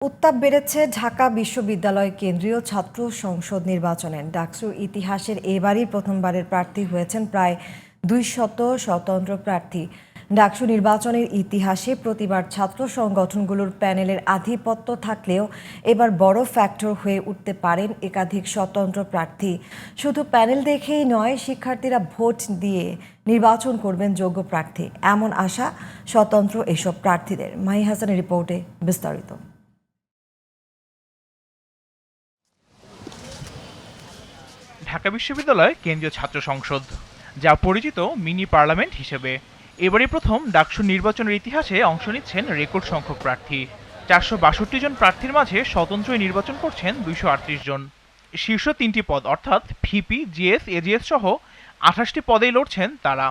উত্তাপ বেড়েছে ঢাকা বিশ্ববিদ্যালয় কেন্দ্রীয় ছাত্র সংসদ নির্বাচনে। ডাকসুর ইতিহাসের এবারই প্রথমবারের প্রার্থী হয়েছেন প্রায় 200 স্বতন্ত্র প্রার্থী। ডাকসু নির্বাচনের ইতিহাসে প্রতিবার ছাত্র সংগঠনগুলোর প্যানেলের আধিপত্য থাকলেও এবার বড় ফ্যাক্টর হয়ে উঠতে পারেন একাধিক স্বতন্ত্র প্রার্থী। শুধু প্যানেল দেখেই নয়, শিক্ষার্থীরা ভোট দিয়ে নির্বাচন করবেন যোগ্য প্রার্থী, এমন আশা স্বতন্ত্র এসব প্রার্থীদের। মাহি হাসানের রিপোর্টে বিস্তারিত। ঢাকা বিশ্ববিদ্যালয় কেন্দ্রীয় ছাত্র সংসদ, যা পরিচিত মিনি পার্লামেন্ট হিসেবে, এবারই প্রথম ডাকসু নির্বাচনের ইতিহাসে অংশ নিচ্ছেন রেকর্ড সংখ্যক প্রার্থী। 462 জন প্রার্থীর মাঝে স্বতন্ত্রই নির্বাচন করছেন 238 জন। শীর্ষ 3টি পদ অর্থাৎ ভিপি, জিএস, এজিএস সহ 28টি পদেই লড়ছেন তারা।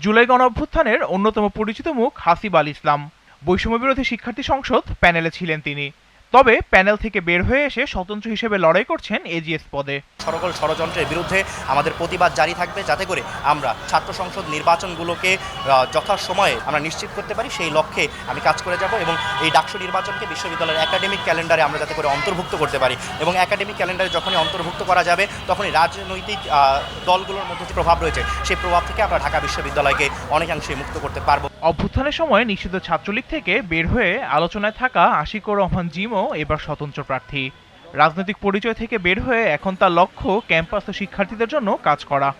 জুলাই গণঅভ্যুত্থানের অন্যতম পরিচিত মুখ হাসিব আল ইসলাম। বৈষম্য বিরোধী শিক্ষার্থী সংসদ প্যানেলে ছিলেন তিনি, তবে প্যানেল থেকে বের হয়ে এসে স্বতন্ত্র হিসেবে লড়াই করছেন এজিএস পদে। সকল ষড়যন্ত্রের বিরুদ্ধে আমাদের প্রতিবাদ জারি থাকবে, যাতে করে আমরা ছাত্র সংসদ নির্বাচনগুলোকে যথাসময়ে আমরা নিশ্চিত করতে পারি। সেই লক্ষ্যে আমি কাজ করে যাব এবং এই ডাকসু নির্বাচনকে বিশ্ববিদ্যালয়ের একাডেমিক ক্যালেন্ডারে আমরা যাতে করে অন্তর্ভুক্ত করতে পারি, এবং একাডেমিক ক্যালেন্ডারে যখনই অন্তর্ভুক্ত করা যাবে তখনই রাজনৈতিক দলগুলোর মধ্যে যে প্রভাব রয়েছে সেই প্রভাব থেকে আমরা ঢাকা বিশ্ববিদ্যালয়কে অনেকাংশেই মুক্ত করতে পারবো। অভ্যুত্থানের সময় নিষিদ্ধ ছাত্রলীগ থেকে বের হয়ে আলোচনায় থাকা আশিকুর রহমান জিমও এবার স্বতন্ত্র প্রার্থী। রাজনৈতিক পরিচয় থেকে বের হয়ে এখন তার লক্ষ্য ক্যাম্পাস ও শিক্ষার্থীদের জন্য কাজ করা।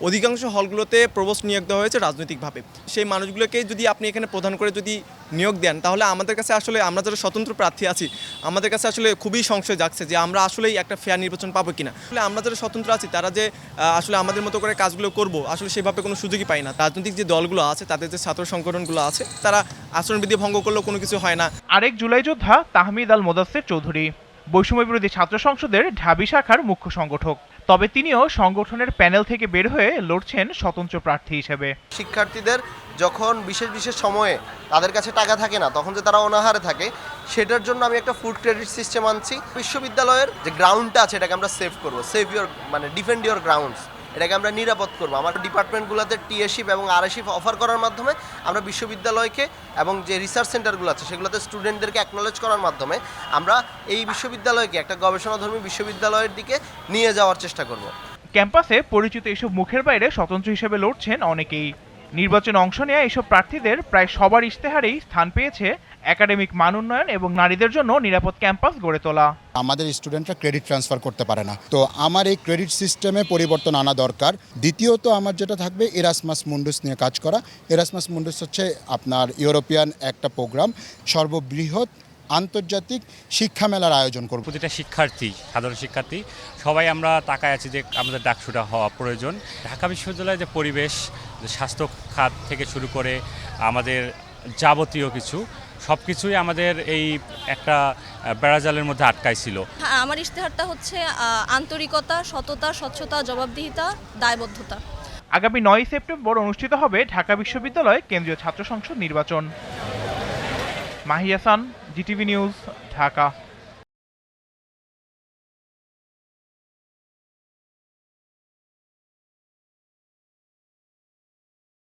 অধিকাংশ হলগুলোতে প্রভোস্ট নিয়োগ দেওয়া হয়েছে রাজনৈতিকভাবে। সেই মানুষগুলোকে যদি আপনি এখানে প্রধান করে যদি নিয়োগ দেন, তাহলে আমাদের কাছে আসলে আমরা যারা স্বতন্ত্র প্রার্থী আছি, আমাদের কাছে আসলে খুবই সংশয় জাগছে যে আমরা আসলেই একটা ফেয়ার নির্বাচন পাবো কিনা। আসলে আমরা যারা স্বতন্ত্র আছি তারা যে আসলে আমাদের মতো করে কাজগুলো করব, আসলে সেভাবে কোনো সুযোগই পাই না। রাজনৈতিক যে দলগুলো আছে, তাদের যে ছাত্র সংগঠনগুলো আছে, তারা আচরণবিধি ভঙ্গ করলেও কোনো কিছু হয় না। আরেক জুলাই যোদ্ধা তাহমিদ আল মোদাসের চৌধুরী, বৈষম্য বিরোধী ছাত্র সংসদের ঢাবি শাখার মুখ্য সংগঠক, তবে তিনিও সংগঠনের প্যানেল থেকে বের হয়ে লড়ছেন স্বতন্ত্র প্রার্থী হিসেবে। শিক্ষার্থীদের যখন বিশেষ বিশেষ সময়ে তাদের কাছে টাকা থাকে না, তখন যে তারা অনাহারে থাকে, সেটার জন্য আমি একটা ফুড ক্রেডিট সিস্টেম আনছি। বিশ্ববিদ্যালয়ের যে গ্রাউন্ডটা আছে এটাকে আমরা সেভ করবো, সেভ ইউর মানে ডিফেন্ড ইউর গ্রাউন্ডস, এটাকে আমরা নিরাপদ করবো। আমার ডিপার্টমেন্টগুলোতে টিএশিপ এবং আরএশিপ অফার করার মাধ্যমে আমরা বিশ্ববিদ্যালয়কে এবং যে রিসার্চ সেন্টারগুলো আছে সেগুলোতে স্টুডেন্টদেরকে অ্যাকনোলেজ করার মাধ্যমে আমরা এই বিশ্ববিদ্যালয়কে একটা গবেষণাধর্মী বিশ্ববিদ্যালয়ের দিকে নিয়ে যাওয়ার চেষ্টা করব। ক্যাম্পাসে পরিচিত এসব মুখের বাইরে স্বতন্ত্র হিসেবে লড়ছেন অনেকেই। নির্বাচনে অংশ নেওয়া এসব প্রার্থীদের প্রায় সবার ইশতেহারেই স্থান পেয়েছে একাডেমিক মান উন্নয়ন এবং নারীদের জন্য নিরাপদ ক্যাম্পাস গড়ে তোলা। আমাদের স্টুডেন্টরা ক্রেডিট ট্রান্সফার করতে পারে না, তো আমার এই ক্রেডিট সিস্টেমে পরিবর্তন আনা দরকার। দ্বিতীয়ত আমার যেটা থাকবে এরাসমাস মুন্ডুস নিয়ে কাজ করা। এরাসমাস মুন্ডুস হচ্ছে আপনার ইউরোপিয়ান একটা প্রোগ্রাম, সর্ববৃহৎ আন্তর্জাতিক শিক্ষা মেলার আয়োজন করব। প্রতিটা শিক্ষার্থী, সাধারণ শিক্ষার্থী সবাই আমরা তাকায় আছি যে আমাদের ডাকসুটা হওয়া প্রয়োজন। ঢাকা বিশ্ববিদ্যালয়ের যে পরিবেশ, স্বাস্থ্য খাত থেকে শুরু করে আমাদের যাবতীয় কিছু সব কিছুই আমাদের এই একটা বেড়াজালের মধ্যে আটকাই ছিল। আমার ইশতেহারটা হচ্ছে আন্তরিকতা, সততা, স্বচ্ছতা, জবাবদিহিতা, দায়বদ্ধতা। আগামী 9 সেপ্টেম্বর অনুষ্ঠিত হবে ঢাকা বিশ্ববিদ্যালয় কেন্দ্রীয় ছাত্র সংসদ নির্বাচন। Mahi Hasan, GTV news, Dhaka.